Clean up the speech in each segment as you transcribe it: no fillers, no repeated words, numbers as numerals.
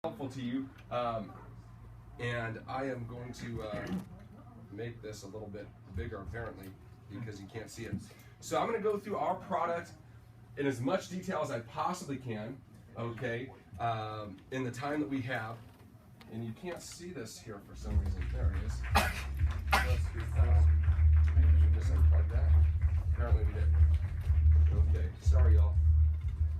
helpful to you, and I am going to make this a little bit bigger apparently because you can't see it. So I'm going to go through our product in as much detail as I possibly can, okay, in the time that we have. And you can't see this here for some reason. There it is. Just unplug that. Apparently we did. Okay, sorry y'all.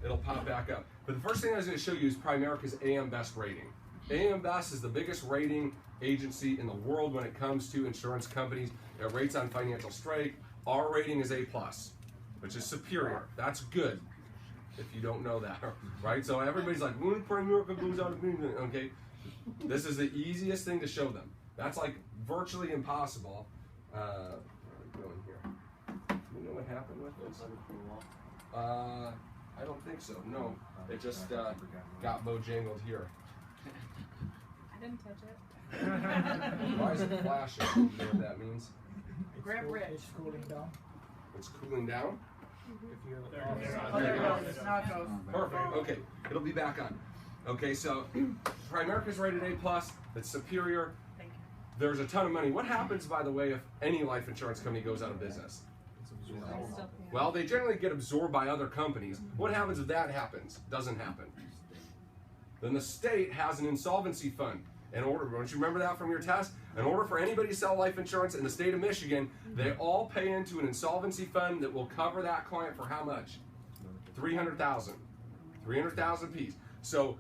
It'll pop back up. But the first thing I was going to show you is Primerica's AM Best rating. AM Best is the biggest rating agency in the world when it comes to insurance companies. It rates on financial strength. Our rating is A+, which is superior. That's good if you don't know that, right? So everybody's like, when Primerica goes out of business, okay? This is the easiest thing to show them. That's like virtually impossible. Going here. Do you know what happened with this? I don't think so. No, it just got bojangled here. I didn't touch it. Why is it flashing? You know what that means? Grab Rich. It's cooling down. It's cooling down? If you There it goes. Now it goes. Perfect. Okay, it'll be back on. Okay, so Primerica's rated A+. It's superior. Thank you. There's a ton of money. What happens, by the way, if any life insurance company goes out of business? Well, they generally get absorbed by other companies. What happens if that happens? Doesn't happen. Then the state has an insolvency fund. In order, don't you remember that from your test? In order for anybody to sell life insurance in the state of Michigan, they all pay into an insolvency fund that will cover that client for how much? $300,000. $300,000 apiece. So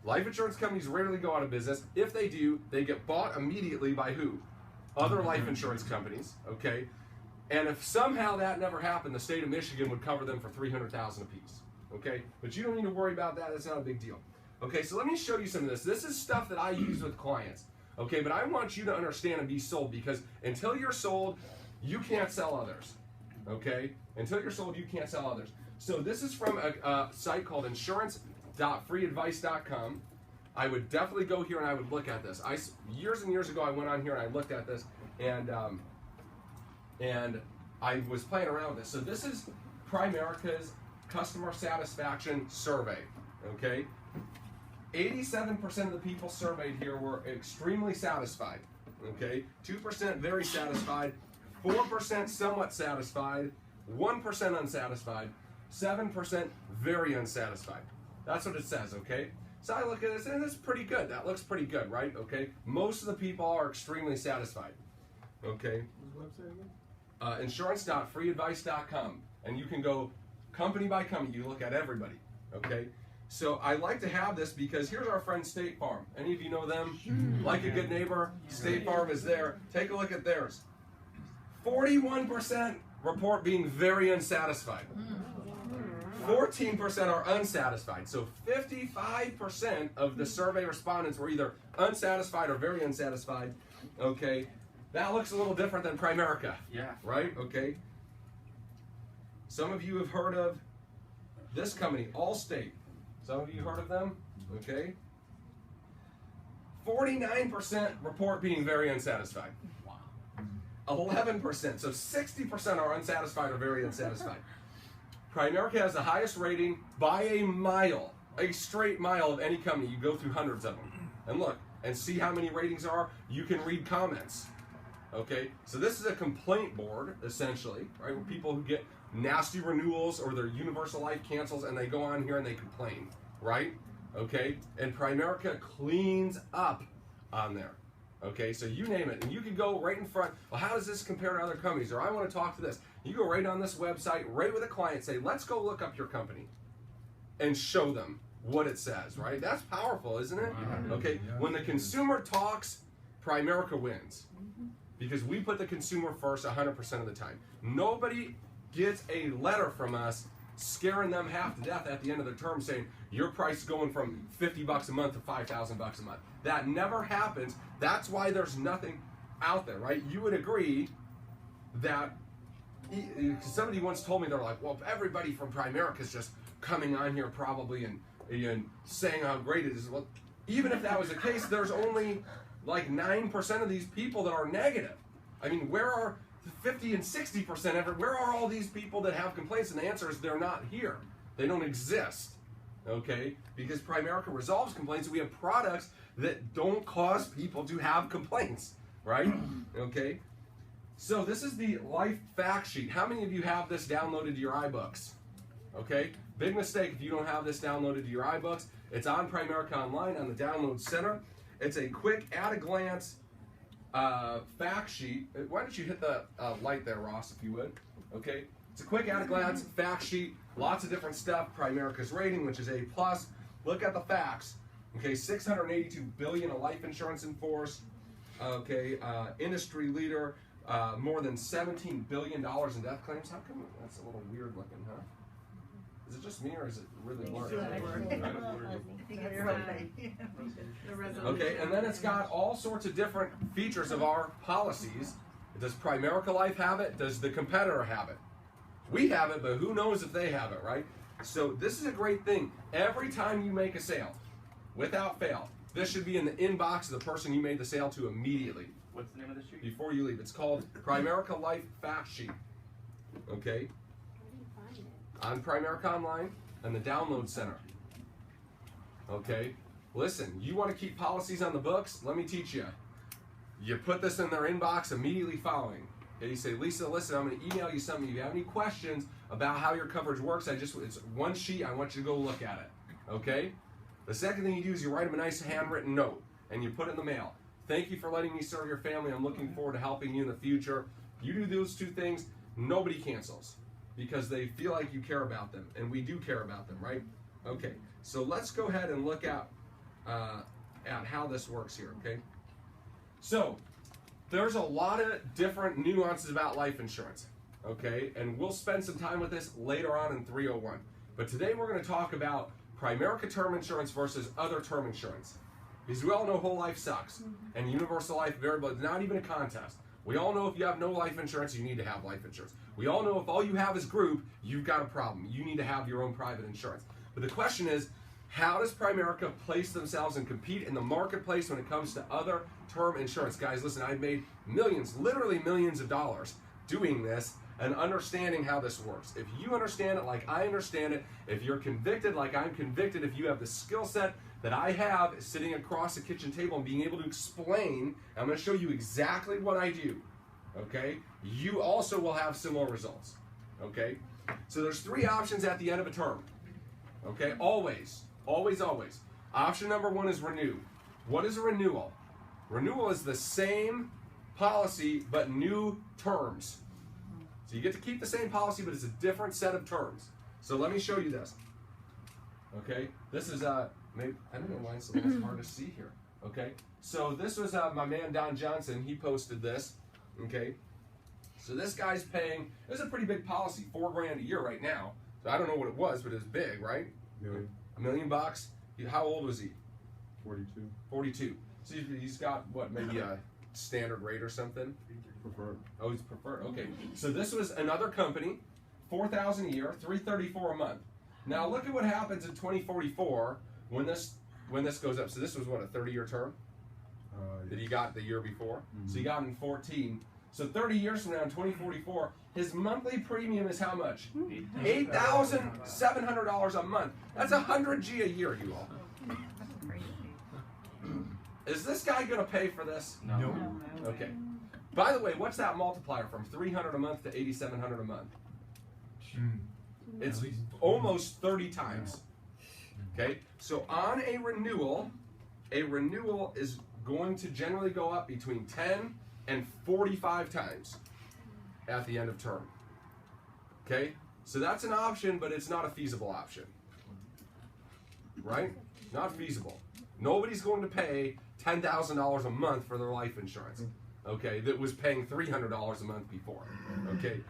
life insurance companies rarely go out of business. If they do, they get bought immediately by who? Other life insurance companies, okay? And if somehow that never happened, the state of Michigan would cover them for $300,000 apiece, okay? But you don't need to worry about that. That's not a big deal. Okay, so let me show you some of this. This is stuff that I use with clients, okay? But I want you to understand and be sold, because until you're sold, you can't sell others, okay? Until you're sold, you can't sell others. So this is from a site called insurance.freeadvice.com. I would definitely go here and I would look at this. Years and years ago, I went on here and I looked at this, and I was playing around with this. So this is Primerica's customer satisfaction survey, okay? 87% of the people surveyed here were extremely satisfied, okay? 2% very satisfied, 4% somewhat satisfied, 1% unsatisfied, 7% very unsatisfied. That's what it says, okay? So I look at this and it's pretty good. That looks pretty good, right? Okay? Most of the people are extremely satisfied, okay? What's the website again? Insurance.freeadvice.com, and you can go company by company. You look at everybody, okay? So I like to have this because here's our friend State Farm. Any of you know them? Like a good neighbor, State Farm is there. Take a look at theirs. 41% report being very unsatisfied. 14% are unsatisfied. So 55% of the survey respondents were either unsatisfied or very unsatisfied, okay? That looks a little different than Primerica. Yeah. Right? Okay. Some of you have heard of this company, Allstate. Some of you heard of them? Okay. 49% report being very unsatisfied. Wow. 11%. So 60% are unsatisfied or very unsatisfied. Primerica has the highest rating by a mile, a straight mile of any company. You go through hundreds of them. And look, and see how many ratings are. You can read comments. Okay, so this is a complaint board, essentially, right? Where people who get nasty renewals or their universal life cancels and they go on here and they complain, right? Okay, and Primerica cleans up on there. Okay, so you name it, and you can go right in front. Well, how does this compare to other companies? Or I want to talk to this. You go right on this website, right with a client, say, let's go look up your company and show them what it says, right? That's powerful, isn't it? Okay, when the consumer talks, Primerica wins. Because we put the consumer first 100% of the time. Nobody gets a letter from us scaring them half to death at the end of the term saying, your price is going from $50 a month to $5,000 a month. That never happens. That's why there's nothing out there, right? You would agree that, somebody once told me, they're like, well, if everybody from Primerica is just coming on here probably and saying how great it is. Well, even if that was the case, there's only like 9% of these people that are negative. I mean, where are 50 and 60% where are all these people that have complaints? And the answer is they're not here. They don't exist. Okay? Because Primerica resolves complaints. We have products that don't cause people to have complaints, right? Okay? So this is the life fact sheet. How many of you have this downloaded to your iBooks? Okay? Big mistake if you don't have this downloaded to your iBooks. It's on Primerica Online on the Download Center. It's a quick, at-a-glance fact sheet. Why don't you hit the light there, Ross, if you would? Okay? It's a quick, at-a-glance fact sheet. Lots of different stuff. Primerica's rating, which is A+. Look at the facts. Okay, $682 billion of life insurance in force. Okay, industry leader. More than $17 billion in death claims. How come that's a little weird looking, huh? Is it just me or is it really blurry? Okay, and then it's got all sorts of different features of our policies. Does Primerica Life have it? Does the competitor have it? We have it, but who knows if they have it, right? So this is a great thing. Every time you make a sale, without fail, this should be in the inbox of the person you made the sale to immediately. What's the name of the sheet? Before you leave. It's called Primerica Life Fact Sheet. Okay? On Primerica Online and the Download Center. Okay? Listen, you want to keep policies on the books? Let me teach you. You put this in their inbox immediately following. Okay, you say, Lisa, listen, I'm going to email you something. If you have any questions about how your coverage works, it's one sheet. I want you to go look at it. Okay? The second thing you do is you write them a nice handwritten note and you put it in the mail. Thank you for letting me serve your family. I'm looking forward to helping you in the future. You do those two things, nobody cancels because they feel like you care about them, and we do care about them, right? Okay, so let's go ahead and look at how this works here, okay? So there's a lot of different nuances about life insurance, okay? And we'll spend some time with this later on in 301. But today we're going to talk about Primerica term insurance versus other term insurance. Because we all know whole life sucks, and universal life variable is not even a contest. We all know if you have no life insurance, you need to have life insurance. We all know if all you have is group, you've got a problem. You need to have your own private insurance. But the question is, how does Primerica place themselves and compete in the marketplace when it comes to other term insurance? Guys, listen, I've made millions, literally millions of dollars doing this and understanding how this works. If you understand it like I understand it, if you're convicted like I'm convicted, if you have the skill set that I have sitting across the kitchen table and being able to explain, I'm going to show you exactly what I do, okay? You also will have similar results, okay? So there's three options at the end of a term, okay? Always, always, always. Option number one is renew. What is a renewal? Renewal is the same policy but new terms. So you get to keep the same policy, but it's a different set of terms. So let me show you this. Okay, this is maybe I don't know why it's hard to see here. Okay, so this was my man Don Johnson. He posted this. Okay, so this guy's paying. This is a pretty big policy, $4,000 a year right now. So I don't know what it was, but it's big, right? Million. $1 million. How old was he? 42. 42. So he's got what, maybe a standard rate or something? Preferred. Oh, he's preferred. Okay. So this was another company, $4,000 a year, $334 a month. Now look at what happens in 2044 when this goes up. So this was what, a 30-year term that he got the year before. Mm-hmm. So he got in 14. So 30 years from now, in 2044, his monthly premium is how much? $8,700 a month. That's $100G a year, you all. Is this guy going to pay for this? No. Okay. By the way, what's that multiplier from $300 a month to $8,700 a month? It's almost 30 times. Okay, so on a renewal is going to generally go up between 10 and 45 times at the end of term. Okay, so that's an option, but it's not a feasible option. Right? Not feasible. Nobody's going to pay $10,000 a month for their life insurance. Okay, that was paying $300 a month before. Okay,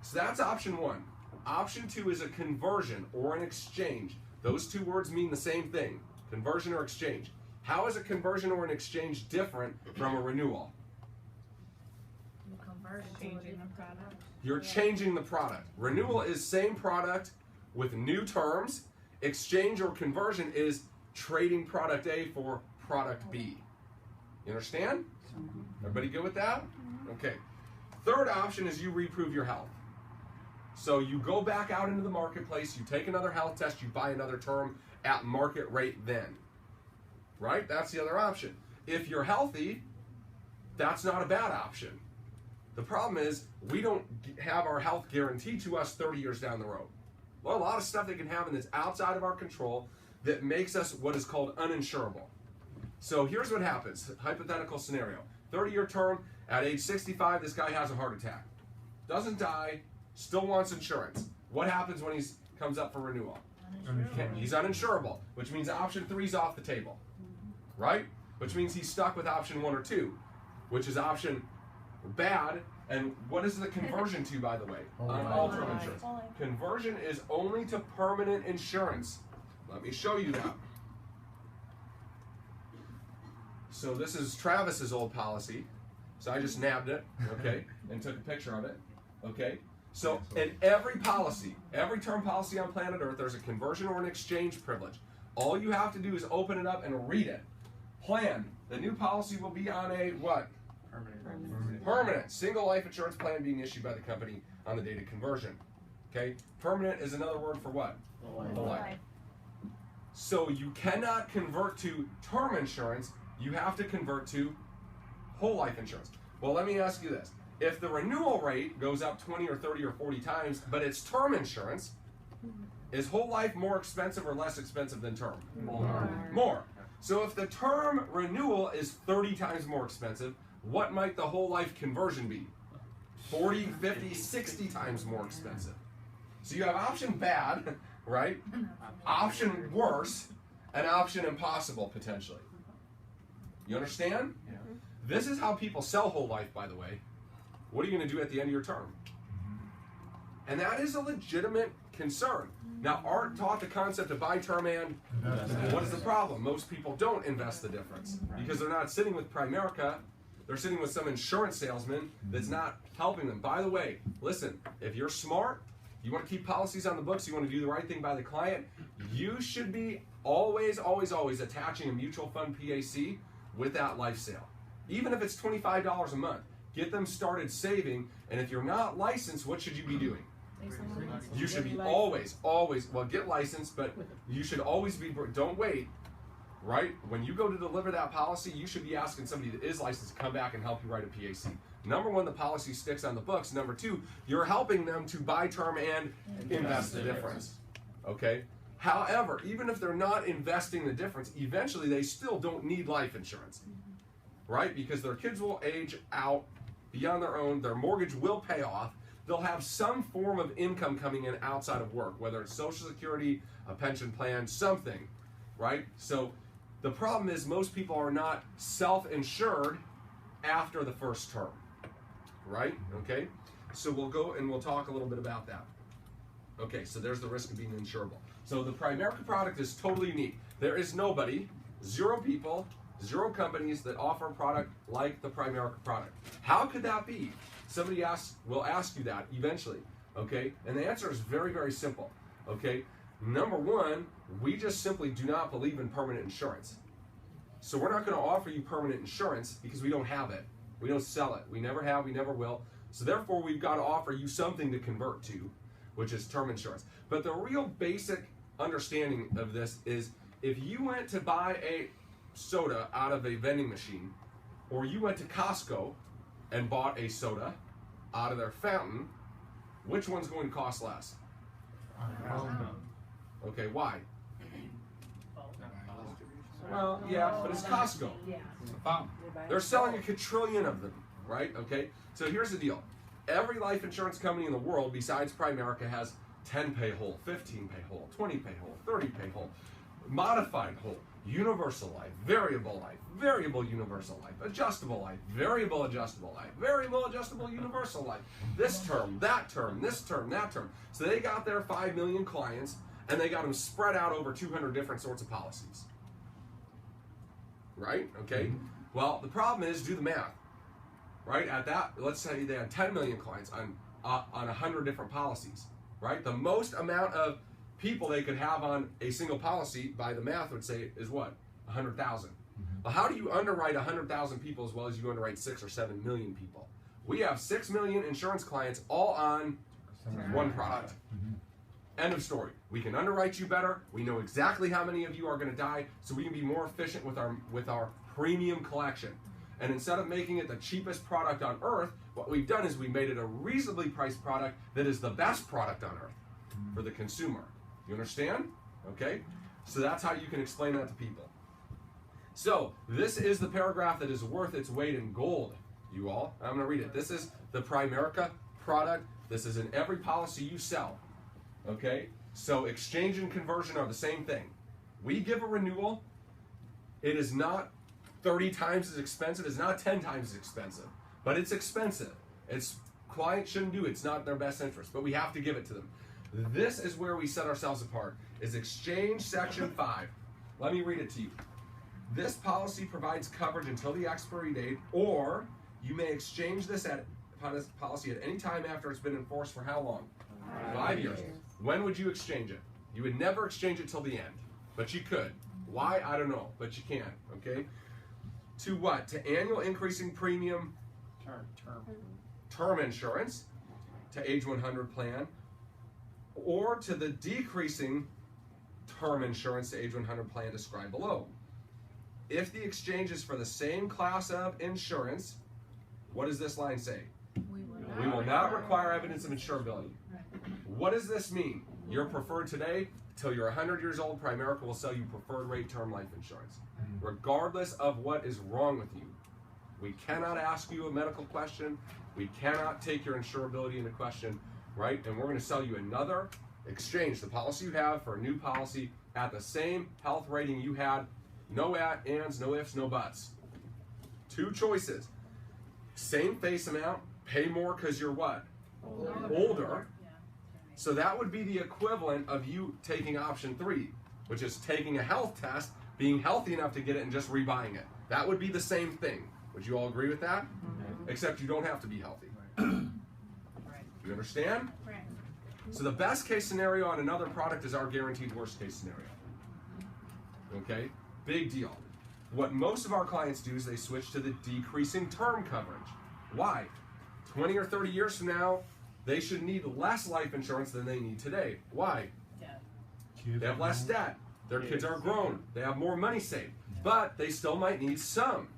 so that's option one. Option two is a conversion or an exchange. Those two words mean the same thing, conversion or exchange. How is a conversion or an exchange different from a renewal? Changing the product. You're changing the product. Renewal is same product with new terms. Exchange or conversion is trading product A for product B. You understand? Everybody good with that? Okay. Third option is you reprove your health. So you go back out into the marketplace, you take another health test, you buy another term, at market rate then. Right? That's the other option. If you're healthy, that's not a bad option. The problem is we don't have our health guaranteed to us 30 years down the road. Well, a lot of stuff that can happen that's outside of our control that makes us what is called uninsurable. So here's what happens. Hypothetical scenario. 30-year term, at age 65, this guy has a heart attack. Doesn't die, still wants insurance. What happens when he comes up for renewal? He's uninsurable, which means option 3 is off the table. Right? Which means he's stuck with option 1 or 2, which is option bad. And what is the conversion to, by the way? On all term insurance. Conversion is only to permanent insurance. Let me show you that. So this is Travis's old policy. So I just nabbed it, okay, and took a picture of it, okay. So in every policy, every term policy on planet Earth, there's a conversion or an exchange privilege. All you have to do is open it up and read it. Plan. The new policy will be on a what? Permanent. Single life insurance plan being issued by the company on the date of conversion. Okay? Permanent is another word for what? Whole life. So you cannot convert to term insurance. You have to convert to whole life insurance. Well, let me ask you this. If the renewal rate goes up 20 or 30 or 40 times, but it's term insurance, is whole life more expensive or less expensive than term? More. So if the term renewal is 30 times more expensive, what might the whole life conversion be? 40, 50, 60 times more expensive. So you have option bad, right? Option worse, and option impossible potentially. You understand? Yeah. This is how people sell whole life, by the way. What are you going to do at the end of your term? And that is a legitimate concern. Now, Art taught the concept of buy term and what is the problem? Most people don't invest the difference because they're not sitting with Primerica. They're sitting with some insurance salesman that's not helping them. By the way, listen, if you're smart, you want to keep policies on the books, you want to do the right thing by the client, you should be always, always, always attaching a mutual fund PAC with that life sale. Even if it's $25 a month, get them started saving, and if you're not licensed, what should you be doing? You should be always, well, get licensed, but you should always be, don't wait, right? When you go to deliver that policy, you should be asking somebody that is licensed to come back and help you write a PAC. Number one, the policy sticks on the books. Number two, you're helping them to buy term and invest the difference, okay? However, even if they're not investing the difference, eventually they still don't need life insurance, right? Because their kids will age out, be on their own, their mortgage will pay off, they'll have some form of income coming in outside of work, whether it's Social Security, a pension plan, something, right? So the problem is most people are not self-insured after the first term, right? Okay, so we'll go and we'll talk a little bit about that. Okay, so there's the risk of being insurable. So the Primerica product is totally unique. There is nobody, 0 people, 0 companies that offer a product like the Primerica product. How could that be? Somebody will ask you that eventually, okay? And the answer is very, very simple, okay? Number one, we just simply do not believe in permanent insurance. So we're not going to offer you permanent insurance because we don't have it. We don't sell it. We never have, we never will. So therefore, we've got to offer you something to convert to, which is term insurance. But the real basic understanding of this is if you went to buy a soda out of a vending machine, or you went to Costco and bought a soda out of their fountain, which one's going to cost less? Okay, why? Well, yeah, but it's Costco. They're selling a quadrillion of them, right? Okay, so here's the deal. Every life insurance company in the world besides Primerica has 10 pay whole, 15 pay whole, 20 pay whole, 30 pay whole, modified whole, universal life, variable universal life, adjustable life, variable adjustable life, variable adjustable universal life, this term, that term, this term, that term. So they got their 5 million clients and they got them spread out over 200 different sorts of policies. Right? Okay? Well, the problem is, do the math. Right? At that, let's say they had 10 million clients on 100 different policies. Right? The most amount of people they could have on a single policy, by the math would say, is what? 100,000. Well, how do you underwrite 100,000 people as well as you underwrite 6 or 7 million people? We have 6 million insurance clients all on one product. End of story. We can underwrite you better. We know exactly how many of you are going to die, so we can be more efficient with our premium collection. And instead of making it the cheapest product on earth, what we've done is we made it a reasonably priced product that is the best product on earth for the consumer. You understand? Okay? So that's how you can explain that to people. So this is the paragraph that is worth its weight in gold, you all. I'm going to read it. This is the Primerica product. This is in every policy you sell. Okay? So exchange and conversion are the same thing. We give a renewal. It is not 30 times as expensive. It's not 10 times as expensive. But it's expensive. Clients shouldn't do it. It's not in their best interest. But we have to give it to them. This is where we set ourselves apart. Is exchange section 5. Let me read it to you. This policy provides coverage until the expiry date, or you may exchange this policy at any time after it's been enforced for how long? 5 years. When would you exchange it? You would never exchange it till the end, but you could. Why? I don't know, but you can, okay? To what? To annual increasing premium term insurance, to age 100 plan, or to the decreasing term insurance to age 100 plan described below. If the exchange is for the same class of insurance, what does this line say? We will not require evidence of insurability. What does this mean? You're preferred today, till you're 100 years old, Primerica will sell you preferred rate term life insurance, regardless of what is wrong with you. We cannot ask you a medical question. We cannot take your insurability into question, right? And we're going to sell you another exchange, the policy you have for a new policy at the same health rating you had. No ands, no ifs, no buts. Two choices. Same face amount, pay more because you're what? Older. So that would be the equivalent of you taking option 3, which is taking a health test, being healthy enough to get it, and just rebuying it. That would be the same thing. Would you all agree with that? Except you don't have to be healthy. You understand? So the best case scenario on another product is our guaranteed worst case scenario. Okay? Big deal. What most of our clients do is they switch to the decreasing term coverage. Why? 20 or 30 years from now, they should need less life insurance than they need today. Why? They have less debt. Their kids are grown. They have more money saved. But they still might need some.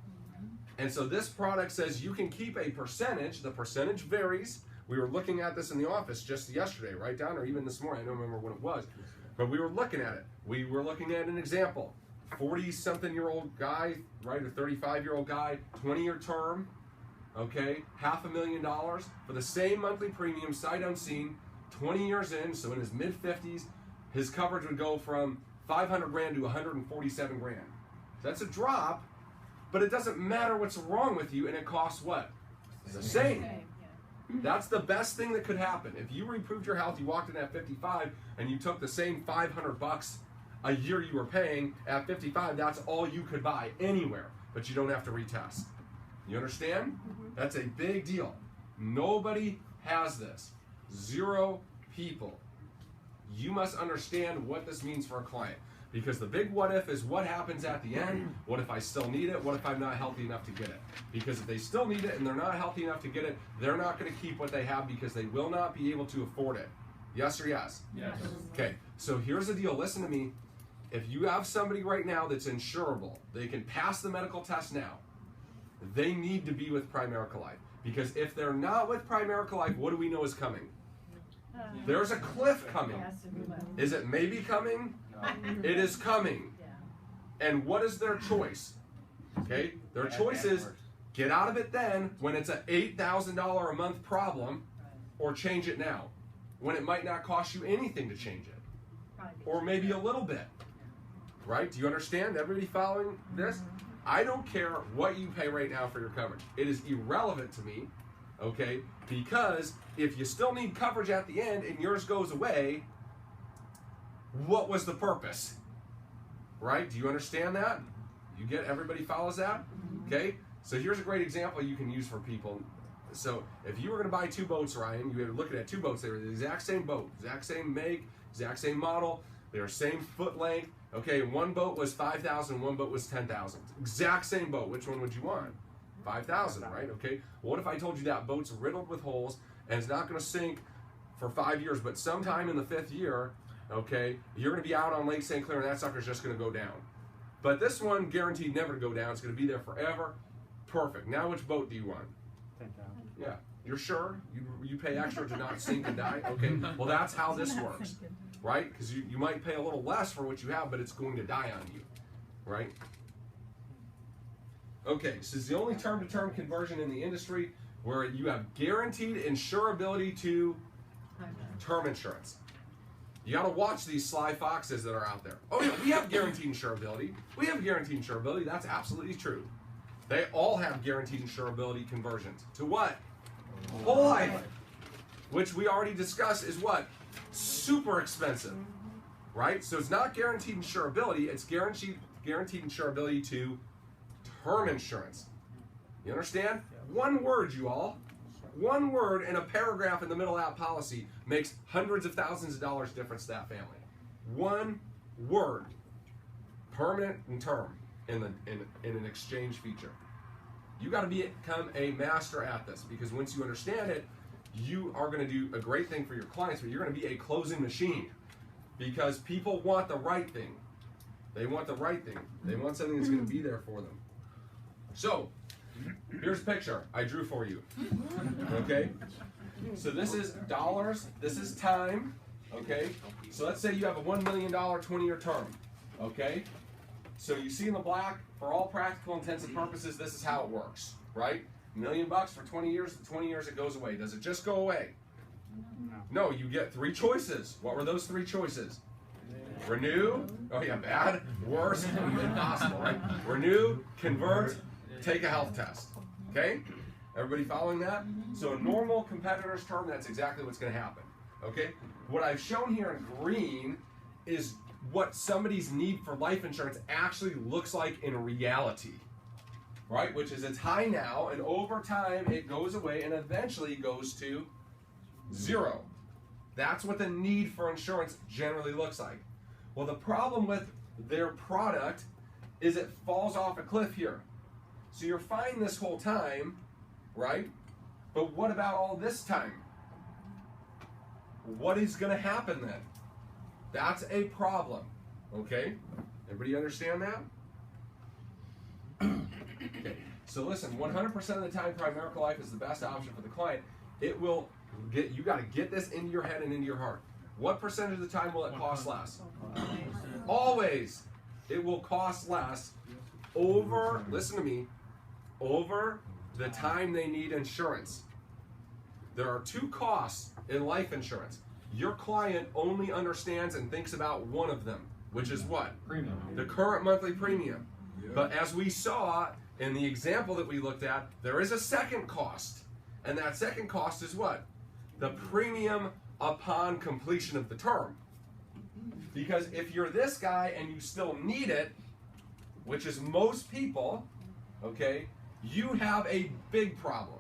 And so this product says you can keep a percentage. The percentage varies. We were looking at this in the office just yesterday, right, Don? Or even this morning. I don't remember what it was. But we were looking at it. We were looking at an example. 40-something-year-old guy, right, a 35-year-old guy, 20-year term, okay, $500,000 for the same monthly premium, sight unseen, 20 years in, so in his mid-50s, his coverage would go from $500,000 to $147,000. That's a drop, but it doesn't matter what's wrong with you, and it costs what? The same. That's the best thing that could happen. If you improved your health, you walked in at 55, and you took the same $500 a year you were paying at 55, that's all you could buy anywhere, but you don't have to retest. You understand? That's a big deal. Nobody has this. 0 people. You must understand what this means for a client, because the big what if is what happens at the end. What if I still need it? What if I'm not healthy enough to get it? Because if they still need it and they're not healthy enough to get it, they're not going to keep what they have because they will not be able to afford it. Yes or yes? Yes. Okay, so here's the deal. Listen to me. If you have somebody right now that's insurable, they can pass the medical test now, they need to be with Primerica Life. Because if they're not with Primerica Life, what do we know is coming? There's a cliff coming. Is it maybe coming? It is coming. And what is their choice? Okay, their choice is get out of it then when it's an $8,000 a month problem, or change it now when it might not cost you anything to change it, or maybe a little bit. Right? Do you understand? Everybody following this? I don't care what you pay right now for your coverage. It is irrelevant to me, okay? Because if you still need coverage at the end and yours goes away, what was the purpose? Right? Do you understand that? You get, everybody follows that? Okay? So here's a great example you can use for people. So if you were going to buy 2 boats, Ryan, you were looking at 2 boats. They were the exact same boat, exact same make, exact same model. They were same foot length. Okay, one boat was 5,000, one boat was 10,000. Exact same boat. Which one would you want? 5,000, right? Okay. Well, what if I told you that boat's riddled with holes and it's not going to sink for 5 years, but sometime in the 5th year, okay, you're going to be out on Lake St. Clair and that sucker's just going to go down. But this one, guaranteed never to go down. It's going to be there forever. Perfect. Now which boat do you want? 10,000. Yeah. You're sure? You pay extra to not sink and die? Okay. Well, that's how this works, right? Because you might pay a little less for what you have, but it's going to die on you, right? Okay, so it's the only term-to-term conversion in the industry where you have guaranteed insurability to term insurance. You got to watch these sly foxes that are out there. Oh yeah, we have guaranteed insurability. We have guaranteed insurability. That's absolutely true. They all have guaranteed insurability conversions. To what? Whole life. Which we already discussed is what? Super expensive. Right? So it's not guaranteed insurability, it's guaranteed insurability to term insurance. You understand? One word, you all. One word in a paragraph in the middle of that policy makes hundreds of thousands of dollars difference to that family. One word. Permanent and term in an exchange feature. You got to become a master at this, because once you understand it, you are going to do a great thing for your clients, but you're going to be a closing machine, because people want the right thing. They want the right thing. They want something that's going to be there for them. So, here's a picture I drew for you. Okay? So this is dollars, this is time. Okay? So let's say you have a $1 million 20-year term. Okay? So you see in the black, for all practical intents and purposes, this is how it works. Right? $1 million for 20 years, 20 years it goes away. Does it just go away? No, you get 3 choices. What were those 3 choices? Renew, oh yeah, bad, worse, impossible, right? Renew, convert, take a health test. Okay? Everybody following that? So a normal competitor's term, that's exactly what's going to happen. Okay? What I've shown here in green is what somebody's need for life insurance actually looks like in reality. Right? Which is it's high now, and over time it goes away and eventually goes to 0. That's what the need for insurance generally looks like. Well, the problem with their product is it falls off a cliff here. So you're fine this whole time, right? But what about all this time? What is going to happen then? That's a problem, okay? Everybody understand that? Okay. So listen, 100% of the time, Primerica Life is the best option for the client. It will get, you got to get this into your head and into your heart. What percentage of the time will it cost less? Always. It will cost less over, listen to me, over the time they need insurance. There are 2 costs in life insurance. Your client only understands and thinks about one of them, which is what? Premium. The current monthly premium. Yeah. But as we saw in the example that we looked at, there is a second cost. And that second cost is what? The premium upon completion of the term. Because if you're this guy and you still need it, which is most people, okay, you have a big problem.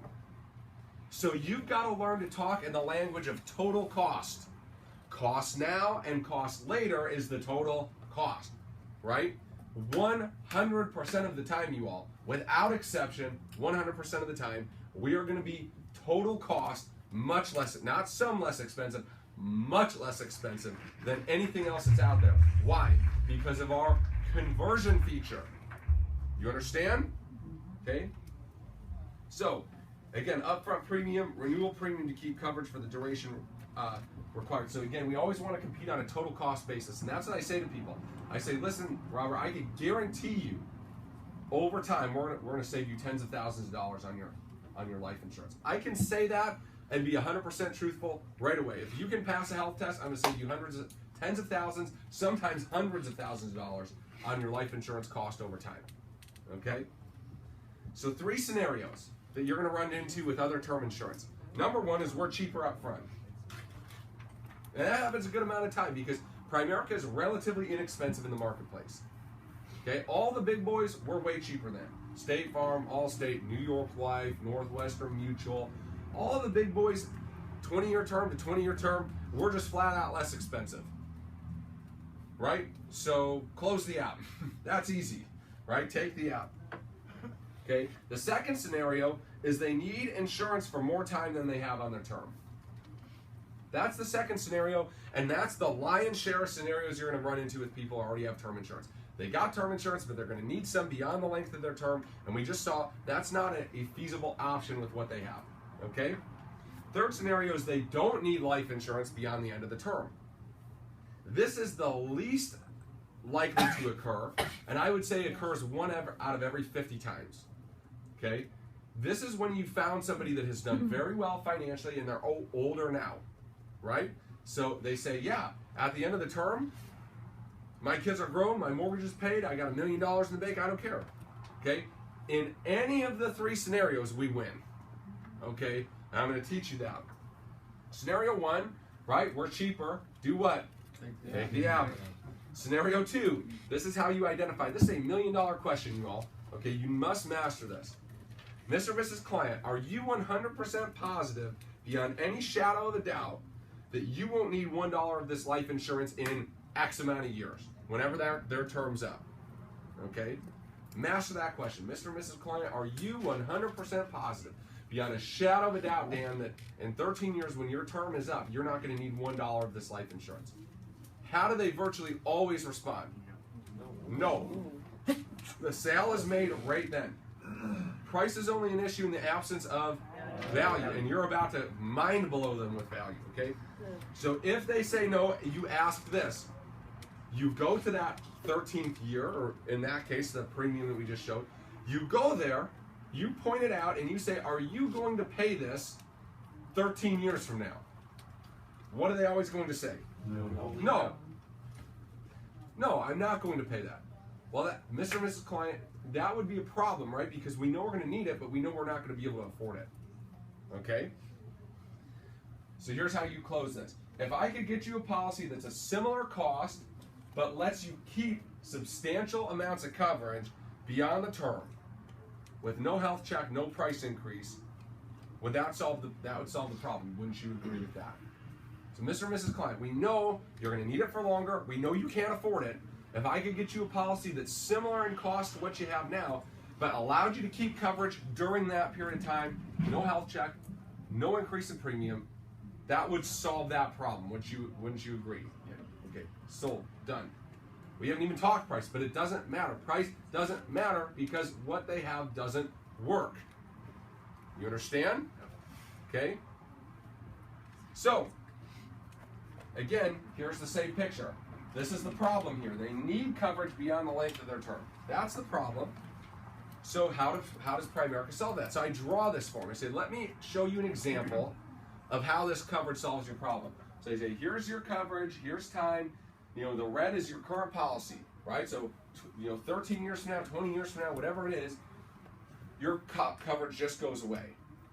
So you've got to learn to talk in the language of total cost. Cost now and cost later is the total cost, right? 100% of the time, you all, without exception, 100% of the time, we are going to be total cost much less, not some less expensive, much less expensive than anything else that's out there. Why? Because of our conversion feature. You understand? Okay? So, again, upfront premium, renewal premium to keep coverage for the duration required. So again, we always want to compete on a total cost basis, and that's what I say to people. I say, listen, Robert, I can guarantee you, over time, we're going to save you tens of thousands of dollars on your life insurance. I can say that and be 100% truthful right away. If you can pass a health test, I'm going to save you tens of thousands, sometimes hundreds of thousands of dollars on your life insurance cost over time. Okay? So 3 scenarios that you're going to run into with other term insurance. Number 1 is we're cheaper up front. And that happens a good amount of time because Primerica is relatively inexpensive in the marketplace. Okay, all the big boys, we're way cheaper than. State Farm, Allstate, New York Life, Northwestern Mutual, all the big boys, 20-year term to 20-year term, we're just flat out less expensive. Right? So close the app. That's easy. Right? Take the app. Okay, the second scenario is they need insurance for more time than they have on their term. That's the second scenario, and that's the lion's share of scenarios you're going to run into with people who already have term insurance. They got term insurance, but they're going to need some beyond the length of their term, and we just saw that's not a feasible option with what they have, okay? Third scenario is they don't need life insurance beyond the end of the term. This is the least likely to occur, and I would say occurs out of every 50 times, okay? This is when you found somebody that has done very well financially and they're older now, right? So they say, yeah, at the end of the term, my kids are grown, my mortgage is paid, I got $1 million in the bank, I don't care, okay? In any of the three scenarios, we win, okay? And I'm going to teach you that. Scenario one, right, we're cheaper, do what? Take the average. Scenario two, this is how you identify. This is $1 million question, you all, okay? You must master this. Mr. or Mrs. Client, are you 100% positive, beyond any shadow of a doubt, that you won't need $1 of this life insurance in X amount of years, whenever their term's up? Okay? Master that question. Mr. or Mrs. Client, are you 100% positive, beyond a shadow of a doubt, Dan, that in 13 years when your term is up, you're not going to need $1 of this life insurance? How do they virtually always respond? No. The sale is made right then. Price is only an issue in the absence of value, and you're about to mind blow them with value, okay? So if they say no, you ask this. You go to that 13th year, or in that case, the premium that we just showed. You go there, you point it out, and you say, are you going to pay this 13 years from now? What are they always going to say? No. No, I'm not going to pay that. Well, that, Mr. or Mrs. Client, that would be a problem, right? Because we know we're going to need it, but we know we're not going to be able to afford it. Okay? So here's how you close this. If I could get you a policy that's a similar cost, but lets you keep substantial amounts of coverage beyond the term, with no health check, no price increase, would that would solve the problem? Wouldn't you agree with that? So Mr. or Mrs. Client, we know you're going to need it for longer. We know you can't afford it. If I could get you a policy that's similar in cost to what you have now, but allowed you to keep coverage during that period of time, no health check, no increase in premium, that would solve that problem. Wouldn't you agree? Yeah. Okay, sold, done. We haven't even talked price, but it doesn't matter. Price doesn't matter because what they have doesn't work. You understand? Okay? So, again, here's the same picture. This is the problem here. They need coverage beyond the length of their term. That's the problem. So how does Primerica solve that? So I draw this for them. I say, let me show you an example of how this coverage solves your problem. So I say, here's your coverage, here's time. You know, the red is your current policy, right? So, 13 years from now, 20 years from now, whatever it is, your coverage just goes away,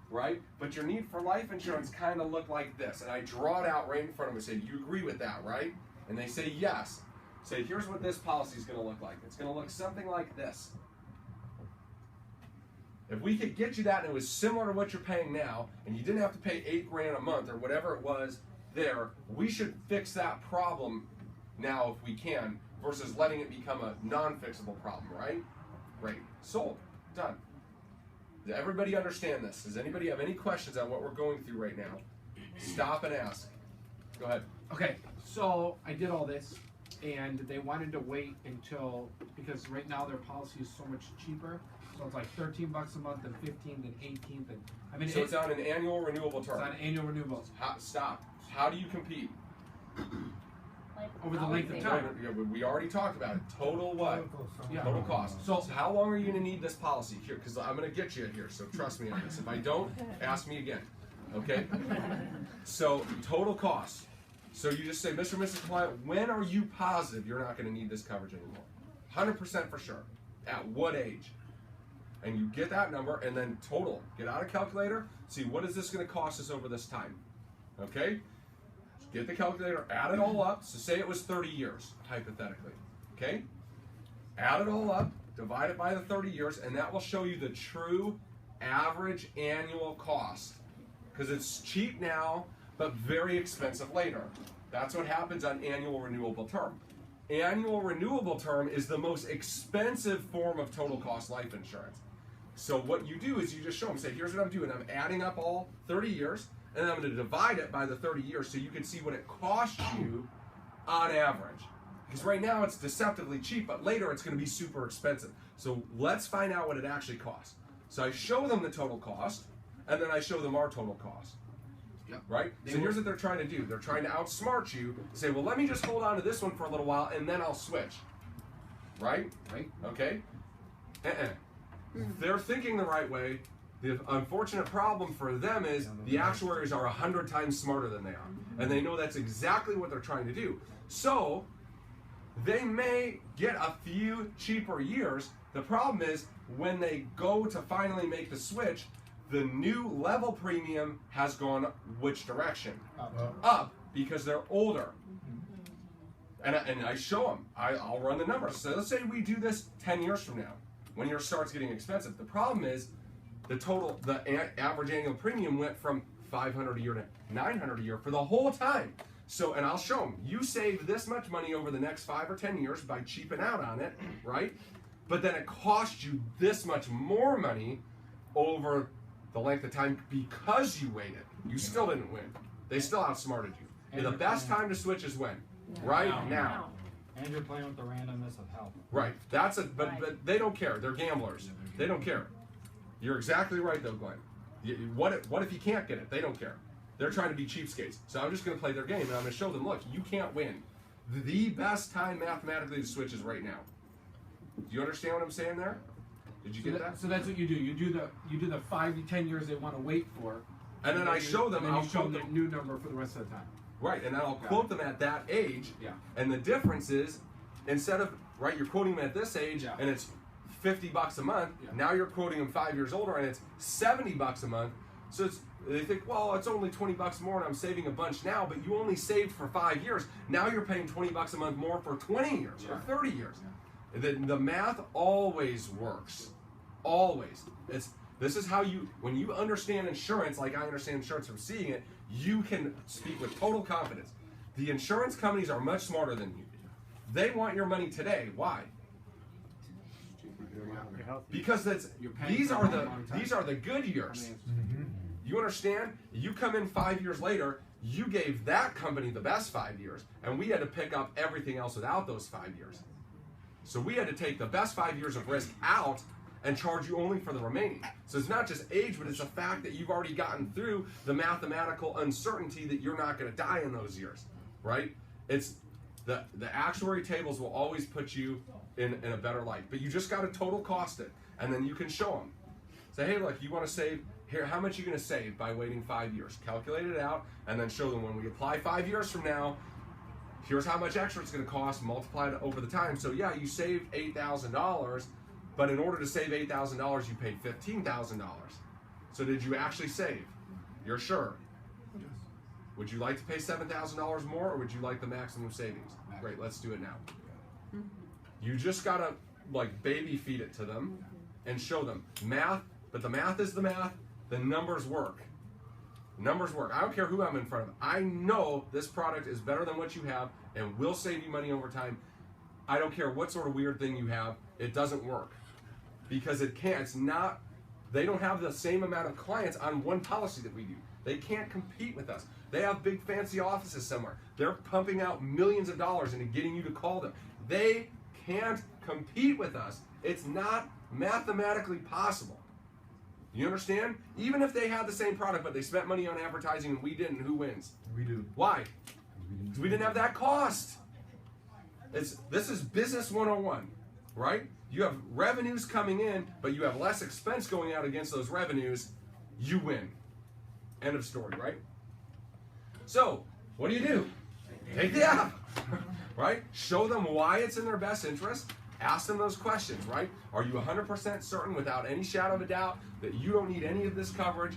right? But your need for life insurance kind of look like this. And I draw it out right in front of them and say, you agree with that, right? And they say yes. Say, here's what this policy is going to look like. It's going to look something like this. If we could get you that and it was similar to what you're paying now, and you didn't have to pay $8,000 a month or whatever it was there, we should fix that problem now if we can, versus letting it become a non-fixable problem, right? Great. Sold. Done. Does everybody understand this? Does anybody have any questions on what we're going through right now? Stop and ask. Go ahead. Okay, so I did all this, and they wanted to wait until, because right now their policy is so much cheaper. So it's like $13 a month, then 15, then 18, then I mean. So it's on an annual renewable term. It's on annual renewals. Stop. How do you compete? Over the length of time. Yeah, we already talked about it. Total what? Yeah. Total cost. So how long are you going to need this policy? Here, because I'm going to get you here, so trust me on this. If I don't, ask me again. Okay? So total cost. So you just say, Mr. and Mrs. Client, when are you positive you're not going to need this coverage anymore? 100% for sure. At what age? And you get that number, and then total. Get out a calculator, see what is this going to cost us over this time. Okay? Get the calculator, add it all up. So say it was 30 years, hypothetically. Okay? Add it all up, divide it by the 30 years, and that will show you the true average annual cost. Because it's cheap now, but very expensive later. That's what happens on annual renewable term. Annual renewable term is the most expensive form of total cost life insurance. So what you do is you just show them, say, here's what I'm doing. I'm adding up all 30 years. and then I'm going to divide it by the 30 years so you can see what it costs you on average. Because right now it's deceptively cheap, but later it's going to be super expensive. So let's find out what it actually costs. So I show them the total cost, and then I show them our total cost. Yep. Right? So here's what they're trying to do. They're trying to outsmart you, say, well, let me just hold on to this one for a little while, and then I'll switch. Right? Right. Okay? They're thinking the right way. The unfortunate problem for them is the actuaries are 100 times smarter than they are. And they know that's exactly what they're trying to do. So, they may get a few cheaper years. The problem is, when they go to finally make the switch, the new level premium has gone which direction? Up, because they're older. And I show them. I'll run the numbers. So let's say we do this 10 years from now, when yours starts getting expensive. The problem is, the average annual premium went from $500 a year to $900 a year for the whole time. So, and I'll show them, you save this much money over the next 5 or 10 years by cheaping out on it, right? But then it costs you this much more money over the length of time because you waited. You still didn't win. They still outsmarted you. And the best time to switch is when? Right now. And you're playing with the randomness of health. Right. But they don't care. They're gamblers. They don't care. You're exactly right though, Glenn. What if you can't get it? They don't care. They're trying to be cheapskates. So I'm just going to play their game, and I'm going to show them, look, you can't win. The best time mathematically to switch is right now. Do you understand what I'm saying there? Did you get that? So that's what you do. You do the 5 to 10 years they want to wait for. And then I show them. And then I'll you show them quote the them. new number for the rest of the time. Right, and then I'll quote them at that age. Yeah. And the difference is, instead of you're quoting them at this age, Yeah. and it's $50 a month. Yeah. Now you're quoting them 5 years older, and it's $70 a month. So they think, well, it's only $20 more, and I'm saving a bunch now. But you only saved for 5 years. Now you're paying $20 a month more for 20 years or 30 years. The math always works. Always. This is how when you understand insurance, like I understand insurance from seeing it, you can speak with total confidence. The insurance companies are much smarter than you. They want your money today. Why? Because these are the good years. You understand? You come in 5 years later, you gave that company the best 5 years, and we had to pick up everything else without those 5 years. So we had to take the best 5 years of risk out and charge you only for the remaining. So it's not just age, but it's the fact that you've already gotten through the mathematical uncertainty that you're not going to die in those years, right? It's the actuary tables will always put you in a better light, but you just got to total cost it, and then you can show them. Say, hey, look, you want to save here? How much are you going to save by waiting 5 years? Calculate it out, and then show them when we apply 5 years from now. Here's how much extra it's going to cost, multiply it over the time. So yeah, you saved $8,000, but in order to save $8,000, you paid $15,000. So did you actually save? You're sure? Yes. Would you like to pay $7,000 more, or would you like the maximum savings? Great, let's do it now. You just gotta baby feed it to them and show them math, but the math is the math. The numbers work. Numbers work. I don't care who I'm in front of. I know this product is better than what you have and will save you money over time. I don't care what sort of weird thing you have. It doesn't work because it can't. It's not. They don't have the same amount of clients on one policy that we do. They can't compete with us. They have big fancy offices somewhere. They're pumping out millions of dollars into getting you to call them. They can't compete with us. It's not mathematically possible. You understand? Even if they had the same product, but they spent money on advertising and we didn't, who wins? We do. Why? Because we didn't have that cost. This is business 101, right? You have revenues coming in, but you have less expense going out against those revenues. You win. End of story, right? So, what do? Take the app, right? Show them why it's in their best interest. Ask them those questions, right? Are you 100% certain without any shadow of a doubt that you don't need any of this coverage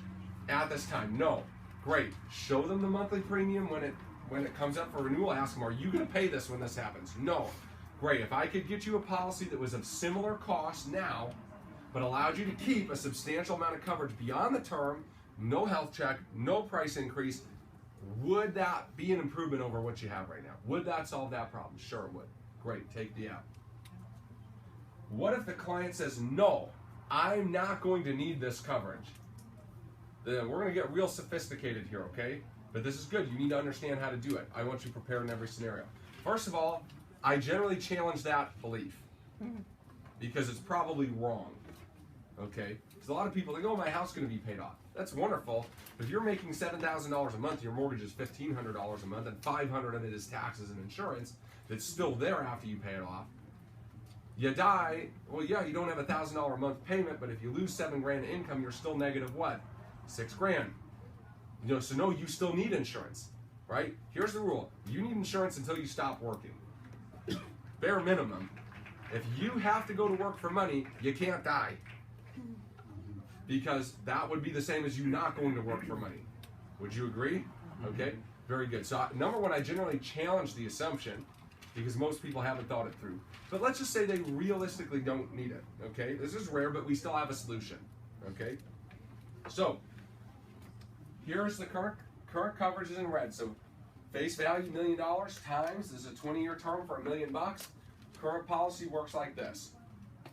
at this time? No. Great. Show them the monthly premium when it comes up for renewal. Ask them, are you going to pay this when this happens? No. Great. If I could get you a policy that was of similar cost now, but allowed you to keep a substantial amount of coverage beyond the term, no health check, no price increase, would that be an improvement over what you have right now? Would that solve that problem? Sure it would. Great. Take the app. What if the client says, no, I'm not going to need this coverage? Then we're going to get real sophisticated here, okay? But this is good. You need to understand how to do it. I want you prepared in every scenario. First of all, I generally challenge that belief because it's probably wrong, okay? Because a lot of people think, oh, my house is going to be paid off. That's wonderful. But if you're making $7,000 a month, your mortgage is $1,500 a month, and $500 of it is taxes and insurance that's still there after you pay it off. You die, well, yeah, you don't have a $1,000 a month payment, but if you lose $7 grand in income, you're still negative what? $6 grand. You know, so no, you still need insurance, right? Here's the rule. You need insurance until you stop working. Bare minimum. If you have to go to work for money, you can't die. Because that would be the same as you not going to work for money. Would you agree? Okay, very good. So number one, I generally challenge the assumption because most people haven't thought it through. But let's just say they realistically don't need it, okay? This is rare, but we still have a solution, okay? So here's the current coverages in red. So face value, $1 million times, this is a 20-year term for $1 million. Current policy works like this,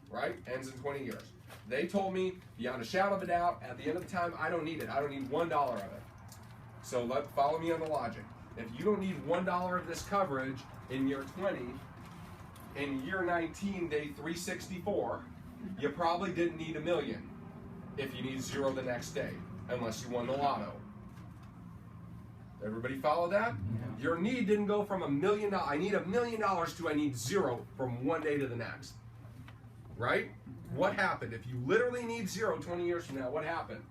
right? Ends in 20 years. They told me, beyond a shadow of a doubt, at the end of the time, I don't need it. I don't need $1 of it. So follow me on the logic. If you don't need $1 of this coverage in year 20, in year 19, day 364, you probably didn't need $1 million if you need 0 the next day, unless you won the lotto. Everybody follow that? Yeah. Your need didn't go from $1 million, I need $1 million, to I need 0 from one day to the next. Right? What happened? If you literally need 0 20 years from now, what happened?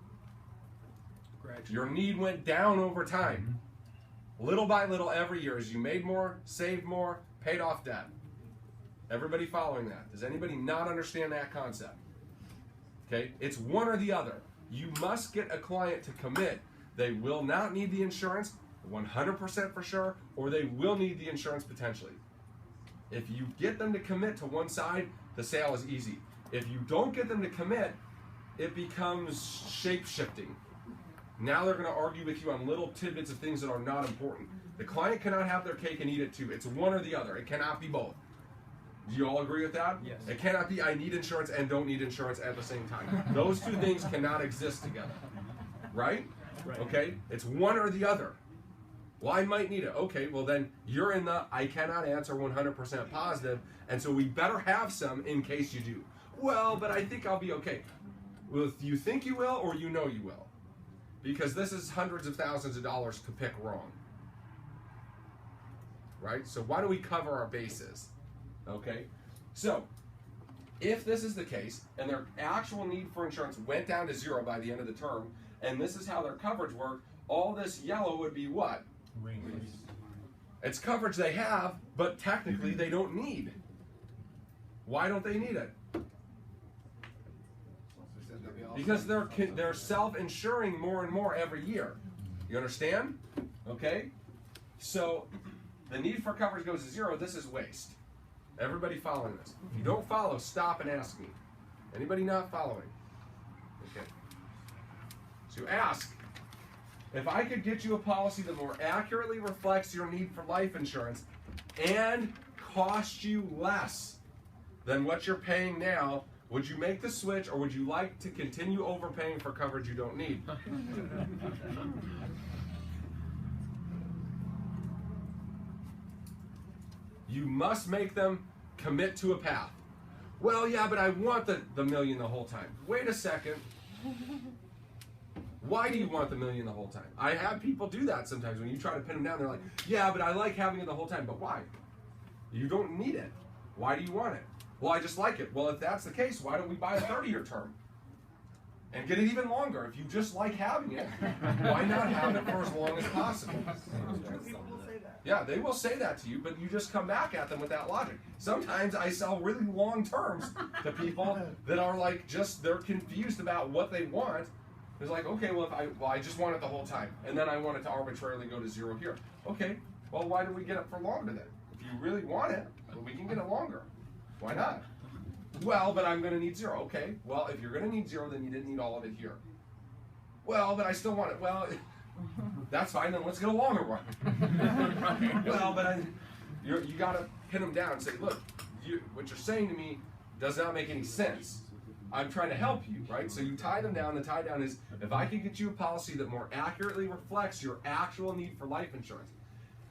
Your need went down over time. Little by little every year as you made more, saved more, paid off debt. Everybody following that? Does anybody not understand that concept? Okay? It's one or the other. You must get a client to commit. They will not need the insurance, 100% for sure, or they will need the insurance potentially. If you get them to commit to one side, the sale is easy. If you don't get them to commit, it becomes shape-shifting. Now they're going to argue with you on little tidbits of things that are not important. The client cannot have their cake and eat it too. It's one or the other. It cannot be both. Do you all agree with that? Yes. It cannot be I need insurance and don't need insurance at the same time. Those two things cannot exist together. Right? Right. Okay? It's one or the other. Well, I might need it. Okay, well then you're in the I cannot answer 100% positive, and so we better have some in case you do. Well, but I think I'll be okay. Well, you think you will or you know you will? Because this is hundreds of thousands of dollars to pick wrong. Right? So why do we cover our bases? Okay? So, if this is the case, and their actual need for insurance went down to 0 by the end of the term, and this is how their coverage worked, all this yellow would be what? It's coverage they have, but technically they don't need. Why don't they need it? Because they're self-insuring more and more every year. You understand? Okay? So, the need for coverage goes to 0. This is waste. Everybody following this? If you don't follow, stop and ask me. Anybody not following? Okay. So ask, if I could get you a policy that more accurately reflects your need for life insurance and cost you less than what you're paying now, would you make the switch, or would you like to continue overpaying for coverage you don't need? You must make them commit to a path. Well, yeah, but I want the million the whole time. Wait a second. Why do you want the million the whole time? I have people do that sometimes. When you try to pin them down, they're like, yeah, but I like having it the whole time. But why? You don't need it. Why do you want it? Well, I just like it. Well, if that's the case, why don't we buy a 30-year term? And get it even longer. If you just like having it, why not have it for as long as possible? People will say that. Yeah, they will say that to you, but you just come back at them with that logic. Sometimes I sell really long terms to people that are like they're confused about what they want. It's like, okay, well, I just want it the whole time, and then I want it to arbitrarily go to 0 here. Okay, well, why do we get it for longer then? If you really want it, well, we can get it longer. Why not? Well, but I'm going to need 0. Okay, well, if you're going to need 0, then you didn't need all of it here. Well, but I still want it. Well, that's fine, then let's get a longer one. Well, but you got to pin them down and say, look, what you're saying to me does not make any sense. I'm trying to help you, right? So you tie them down. The tie down is, if I can get you a policy that more accurately reflects your actual need for life insurance,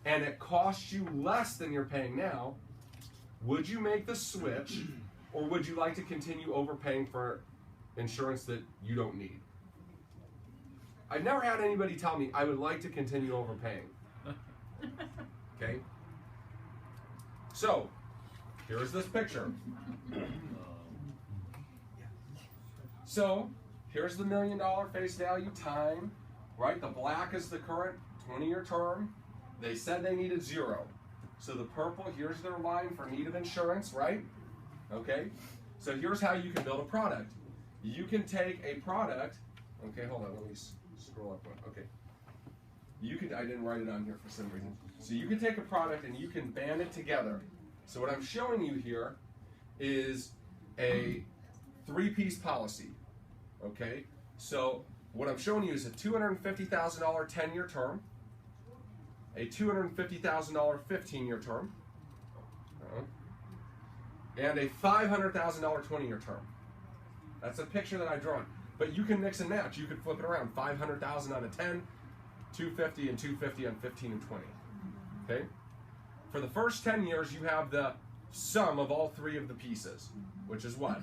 and it costs you less than you're paying now, would you make the switch, or would you like to continue overpaying for insurance that you don't need? I've never had anybody tell me I would like to continue overpaying. Okay? So, here's this picture. So, here's the $1 million face value time, right? The black is the current 20-year term. They said they needed 0. So the purple, here's their line for need of insurance, right? Okay? So here's how you can build a product. You can take a product, okay, hold on, let me scroll up one. Okay. I didn't write it on here for some reason. So you can take a product and you can band it together. So what I'm showing you here is a 3-piece policy. Okay, so what I'm showing you is a $250,000 10-year term, a $250,000 15-year term, and a $500,000 20-year term. That's a picture that I've drawn. But you can mix and match. You could flip it around. 500,000 on a 10, 250 and 250 on 15 and 20. Okay? For the first 10 years, you have the sum of all 3 of the pieces, which is what?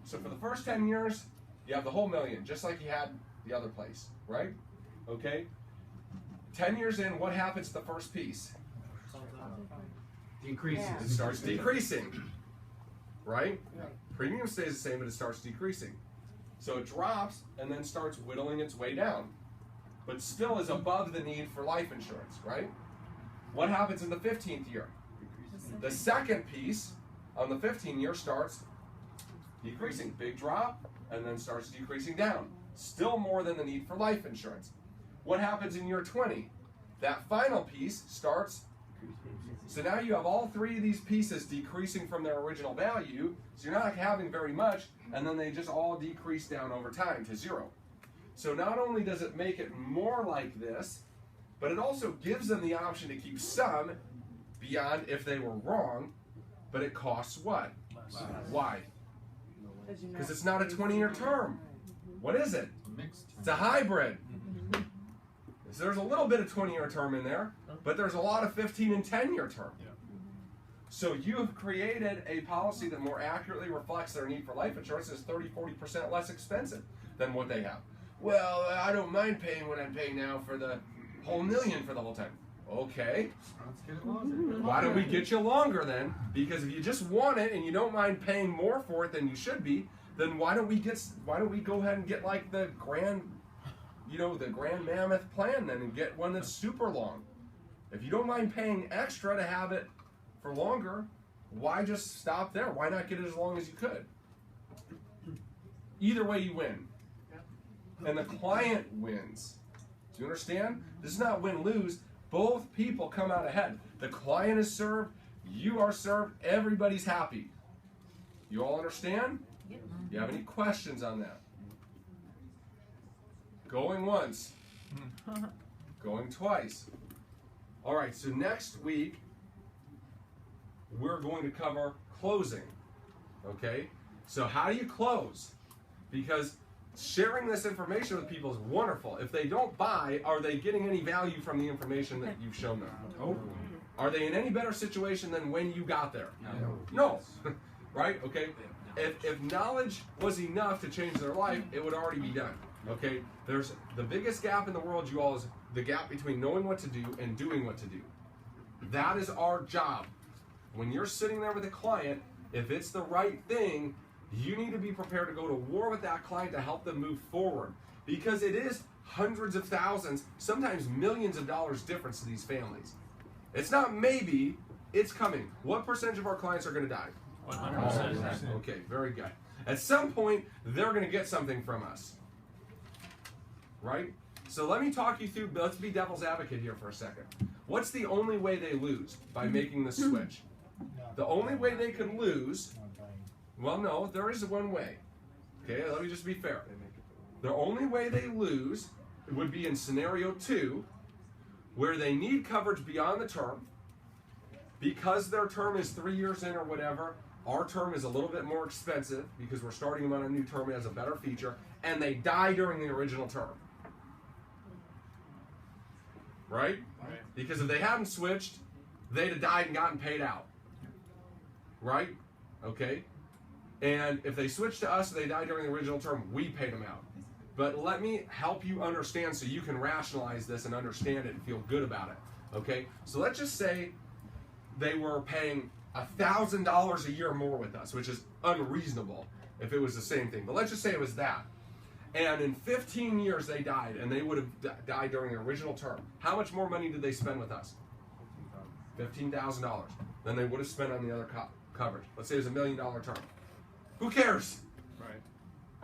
So for the first 10 years, you have the whole million, just like you had the other place, right? Okay? 10 years in, what happens to the first piece? Decreases. It starts decreasing, right? Premium stays the same, but it starts decreasing. So it drops and then starts whittling its way down, but still is above the need for life insurance, right? What happens in the 15th year? The second piece on the 15 year starts decreasing, big drop, and then starts decreasing down. Still more than the need for life insurance. What happens in year 20? That final piece starts, so now you have all 3 of these pieces decreasing from their original value, so you're not having very much, and then they just all decrease down over time to 0. So not only does it make it more like this, but it also gives them the option to keep some beyond if they were wrong, but it costs what? Why? Because it's not a 20-year term. What is it? It's a hybrid. So there's a little bit of 20-year term in there, but there's a lot of 15 and 10-year term. So you have created a policy that more accurately reflects their need for life insurance is 30-40% less expensive than what they have. Well, I don't mind paying what I'm paying now for the whole million for the whole time. Okay. Why don't we get you longer then? Because if you just want it and you don't mind paying more for it than you should be, then why don't we go ahead and get like the grand mammoth plan then and get one that's super long. If you don't mind paying extra to have it for longer, why just stop there? Why not get it as long as you could? Either way you win. And the client wins. Do you understand? This is not win-lose. Both people come out ahead. The client is served, you are served, everybody's happy. You all understand? Yep. You have any questions on that? Going once. Going twice. All right, so next week, we're going to cover closing. Okay? So how do you close? Because sharing this information with people is wonderful. If they don't buy, are they getting any value from the information that you've shown them? Oh. Are they in any better situation than when you got there? No. Right? Okay? If knowledge was enough to change their life, it would already be done. Okay? There's the biggest gap in the world, you all, is the gap between knowing what to do and doing what to do. That is our job. When you're sitting there with a client, if it's the right thing, you need to be prepared to go to war with that client to help them move forward. Because it is hundreds of thousands, sometimes millions of dollars difference to these families. It's not maybe, it's coming. What percentage of our clients are going to die? 100%. Okay, very good. At some point, they're going to get something from us. Right? So let me talk you through, let's be devil's advocate here for a second. What's the only way they lose by making the switch? The only way they could lose, well, no, there is one way. Okay, let me just be fair. The only way they lose would be in scenario 2, where they need coverage beyond the term. Because their term is 3 years in or whatever, our term is a little bit more expensive because we're starting them on a new term. It has a better feature, and they die during the original term. Right? Right. Because if they hadn't switched, they'd have died and gotten paid out. Right? Okay? And if they switched to us and they died during the original term, we paid them out. But let me help you understand so you can rationalize this and understand it and feel good about it. Okay? So let's just say they were paying $1,000 a year more with us, which is unreasonable if it was the same thing. But let's just say it was that. And in 15 years they died, and they would have died during the original term. How much more money did they spend with us? $15,000. Then they would have spent on the other coverage. Let's say it was $1 million term. Who cares? Right.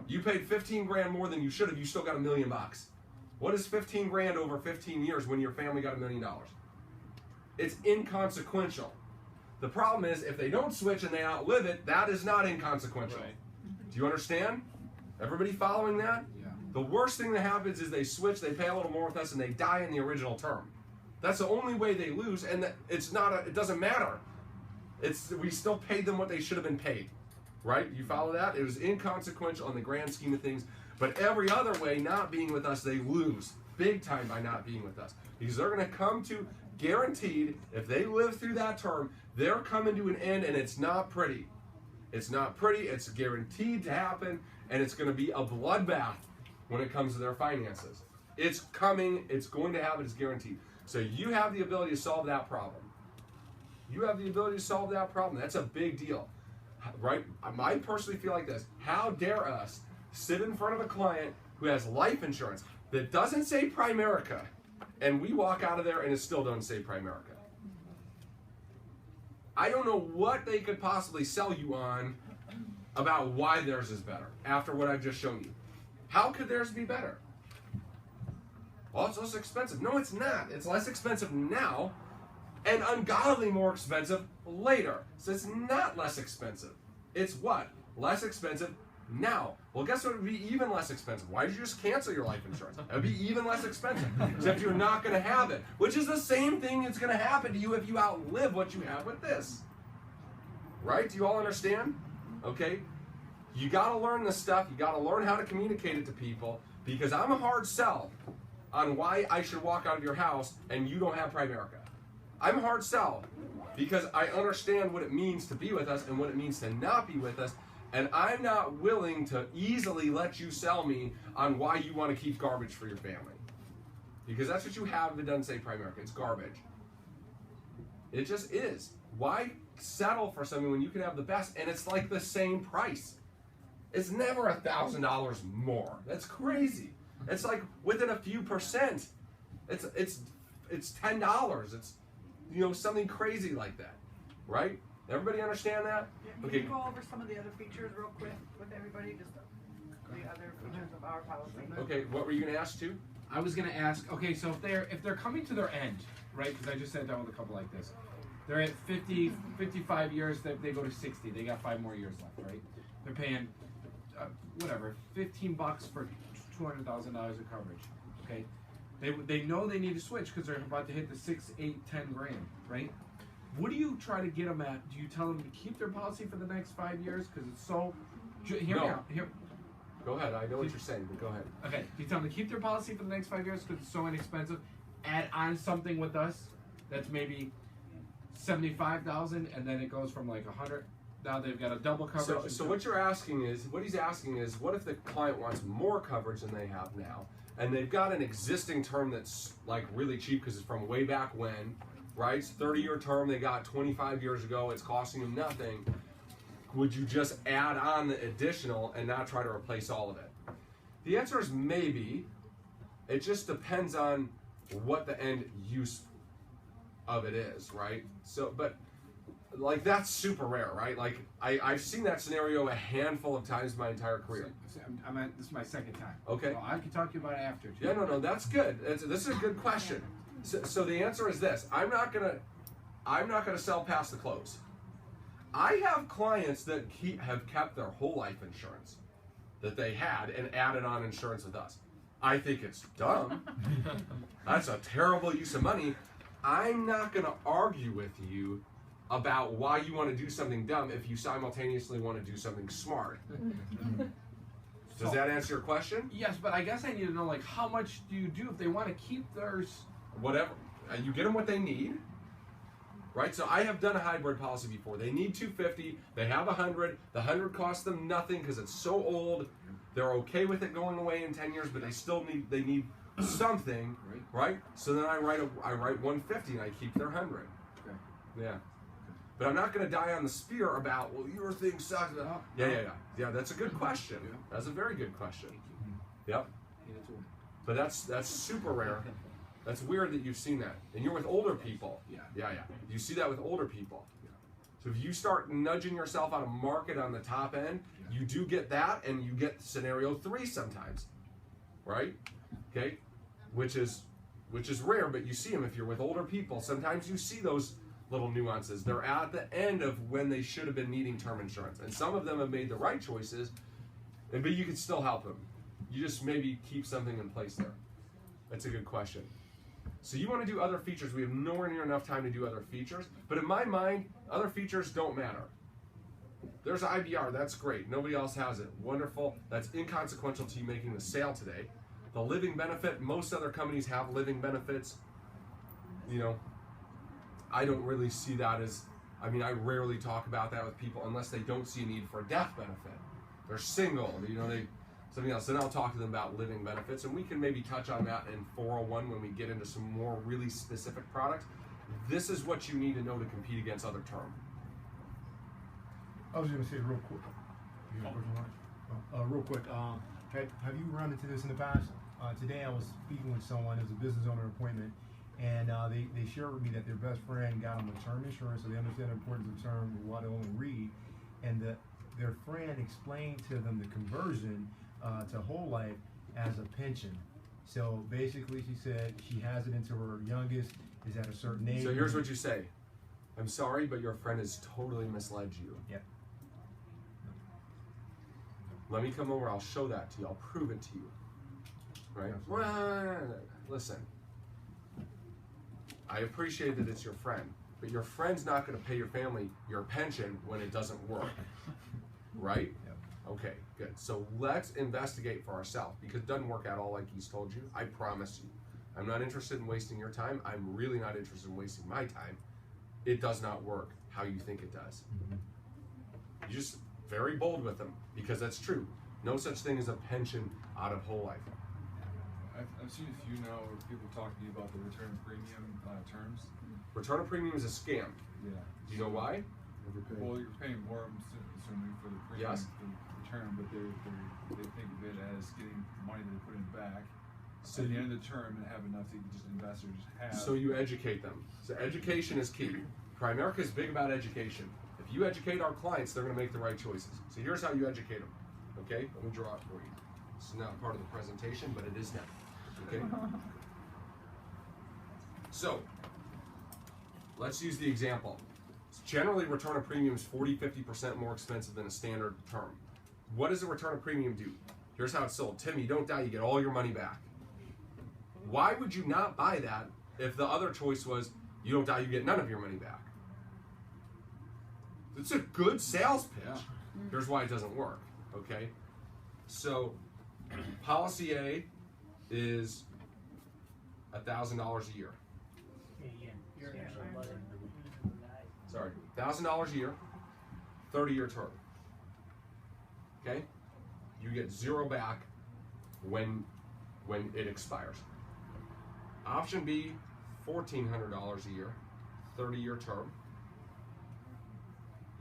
You paid 15 grand more than you should have. You still got $1 million. What is 15 grand over 15 years when your family got $1 million? It's inconsequential. The problem is if they don't switch and they outlive it, that is not inconsequential. Right. Do you understand? Everybody following that? Yeah. The worst thing that happens is they switch, they pay a little more with us, and they die in the original term. That's the only way they lose, and it doesn't matter. We still paid them what they should have been paid. Right? You follow that? It was inconsequential in the grand scheme of things. But every other way, not being with us, they lose big time by not being with us. Because they're going to come to, guaranteed, if they live through that term, they're coming to an end, and it's not pretty. It's not pretty. It's guaranteed to happen, and it's going to be a bloodbath when it comes to their finances. It's coming. It's going to happen. It's guaranteed. So you have the ability to solve that problem. You have the ability to solve that problem. That's a big deal. Right? I personally feel like this. How dare us sit in front of a client who has life insurance that doesn't say Primerica, and we walk out of there and it still doesn't say Primerica. I don't know what they could possibly sell you on about why theirs is better after what I've just shown you. How could theirs be better? Well, it's less expensive. No, it's not. It's less expensive now and ungodly more expensive later. So it's not less expensive. It's what? Less expensive now. Well, guess what would be even less expensive? Why did you just cancel your life insurance? It would be even less expensive, except you're not going to have it, which is the same thing that's going to happen to you if you outlive what you have with this. Right? Do you all understand? Okay? You got to learn this stuff. You got to learn how to communicate it to people, because I'm a hard sell on why I should walk out of your house and you don't have Primerica. I'm a hard sell because I understand what it means to be with us and what it means to not be with us, and I'm not willing to easily let you sell me on why you want to keep garbage for your family. Because that's what you have if it doesn't say Primerica. It's garbage. It just is. Why settle for something when you can have the best and it's like the same price? It's never $1,000 more. That's crazy. It's like within a few percent. It's $10. It's something crazy like that, right? Everybody understand that? Yeah, can Okay. you go over some of the other features real quick with everybody? Just the other features of our policy. Okay. What were you gonna ask too? I was gonna ask. Okay, so if they're coming to their end, right? Because I just sat down with a couple like this. They're at 50, 55 years. They go to 60. They got 5 more years left, right? They're paying whatever, $15 for $200,000 of coverage. Okay. They know they need to switch because they're about to hit the 6, 8, 10 grand, right? What do you try to get them at? Do you tell them to keep their policy for the next 5 years because it's so? Hear me out. Go ahead. I know what you're saying, but go ahead. Okay. Do you tell them to keep their policy for the next 5 years because it's so inexpensive? Add on something with us that's maybe $75,000, and then it goes from like 100. Now they've got a double coverage. So what you're asking is, what he's asking is, what if the client wants more coverage than they have now, and they've got an existing term that's like really cheap because it's from way back when, right? It's 30-year term they got 25 years ago. It's costing them nothing. Would you just add on the additional and not try to replace all of it? The answer is maybe. It just depends on what the end use of it is, right? So, but like that's super rare, right? Like I've seen that scenario a handful of times my entire career. This is my second time. Okay. So I can talk to you about it after. Too. Yeah, no, that's good. This is a good question. So the answer is this: I'm not gonna sell past the close. I have clients that have kept their whole life insurance that they had and added on insurance with us. I think it's dumb. That's a terrible use of money. I'm not gonna argue with you about why you want to do something dumb if you simultaneously want to do something smart. Does that answer your question? Yes, but I guess I need to know, like, how much do you do if they want to keep theirs? Whatever. You get them what they need, right? So I have done a hybrid policy before. They need 250. They have 100. The 100 costs them nothing because it's so old. They're okay with it going away in 10 years, but they need something, right? So then I write 150 and I keep their 100. Okay. Yeah. But I'm not going to die on the spear about, well, your thing sucks. Yeah, that's a good question. That's a very good question. Yep. But that's super rare. That's weird that you've seen that. And you're with older people. Yeah. You see that with older people. So if you start nudging yourself out of market on the top end, you do get that, and you get scenario 3 sometimes, right? Okay, which is rare, but you see them if you're with older people. Sometimes you see those little nuances. They're at the end of when they should have been needing term insurance, and some of them have made the right choices, but you can still help them. You just maybe keep something in place there. That's a good question. So you want to do other features. We have nowhere near enough time to do other features, but in my mind, other features don't matter. There's IBR, that's great. Nobody else has it. Wonderful. That's inconsequential to you making the sale today. The living benefit, most other companies have living benefits. You know, I don't really see that as, I rarely talk about that with people unless they don't see a need for a death benefit. They're single, something else. Then I'll talk to them about living benefits, and we can maybe touch on that in 401 when we get into some more really specific products. This is what you need to know to compete against other term. I was going to say real quick. Real quick. Have you run into this in the past? Today I was speaking with someone. It was a business owner appointment, and they shared with me that their best friend got them a term insurance, so they understand the importance of term and why they only read, and their friend explained to them the conversion to whole life as a pension. So basically, she said she has it until her youngest is at a certain age. So here's what you say. I'm sorry, but your friend has totally misled you. Yeah. Let me come over, I'll show that to you, I'll prove it to you. Right? Well, listen. I appreciate that it's your friend, but your friend's not going to pay your family your pension when it doesn't work. Right? Yep. Okay, good. So let's investigate for ourselves, because it doesn't work out all like he's told you. I promise you. I'm not interested in wasting your time. I'm really not interested in wasting my time. It does not work how you think it does. You just very bold with them, because that's true. No such thing as a pension out of whole life. I've seen a few now where people talk to me about the return of premium terms. Return of premium is a scam. Yeah. Do you know why? Well, you're paying more, assuming, for the premium, Yes. the return, but they think of it as getting money that they put in back. So at the you- end of the term and have enough that you just invest or just have. So you educate them. So education is key. Primerica is big about education. If you educate our clients, they're going to make the right choices. So here's how you educate them. Okay? Let me draw it for you. It's not part of the presentation, but it is now. Okay? So, let's use the example. Generally, return of premium is 40-50% more expensive than a standard term. What does a return of premium do? Here's how it's sold. Tim, you don't die, you get all your money back. Why would you not buy that if the other choice was you don't die, you get none of your money back? It's a good sales pitch. Yeah. Here's why it doesn't work, okay? So, policy A is $1,000 a year. Sorry, $1,000 a year, 30-year term. Okay? You get zero back when it expires. Option B, $1,400 a year, 30-year term.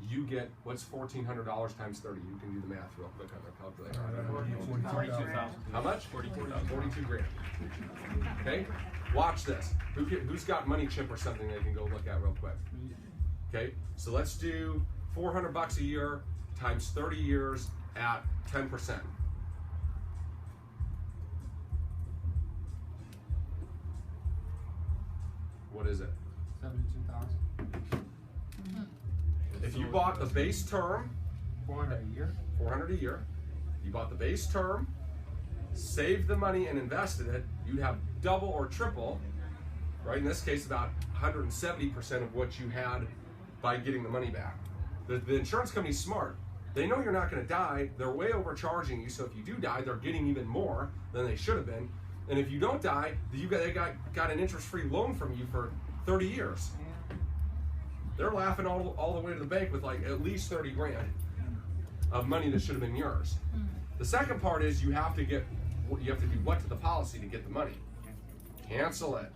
You get, what's $1,400 times 30? You can do the math real quick on the calculator. I don't know. 42,000. How much? 42 grand. Okay? Watch this. Who's got Money Chip or something they can go look at real quick? Okay? So let's do $400 a year times 30 years at 10%. What is it? 72,000. If you bought the base term, 400 a year. 400 a year, you bought the base term, saved the money and invested it, you'd have double or triple, right? In this case, about 170% of what you had by getting the money back. The insurance company's smart. They know you're not going to die. They're way overcharging you, so if you do die, they're getting even more than they should have been. And if you don't die, they got an interest-free loan from you for 30 years. They're laughing all the way to the bank with like at least 30 grand of money that should have been yours. The second part is you have to do what to the policy to get the money? Cancel it.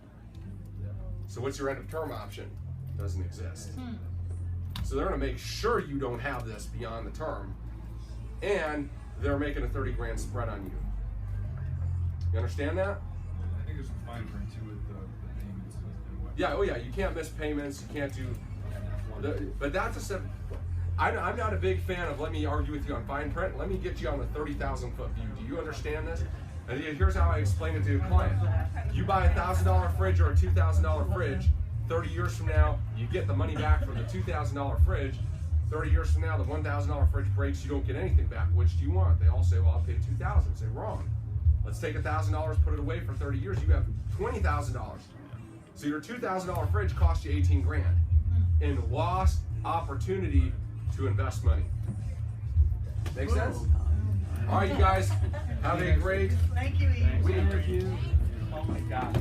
So what's your end of term option? Doesn't exist. So they're going to make sure you don't have this beyond the term, and they're making a 30 grand spread on you. You understand that? I think there's some fine print too with the payments and what. Yeah. Oh yeah. You can't miss payments. You can't do. But that's a step. I'm not a big fan of let me argue with you on fine print. Let me get you on the 30,000 foot view. Do you understand this? And here's how I explain it to a client. You buy a $1,000 fridge or a $2,000 fridge. 30 years from now, you get the money back for the $2,000 fridge. 30 years from now, the $1,000 fridge breaks, you don't get anything back. Which do you want? They all say, well, I'll pay $2,000. Say, wrong. Let's take $1,000, put it away for 30 years. You have $20,000. So your $2,000 fridge cost you 18 grand in lost opportunity to invest money. Make sense? All right, you guys, have a great Thank you, Ian. Thank you. Oh my God.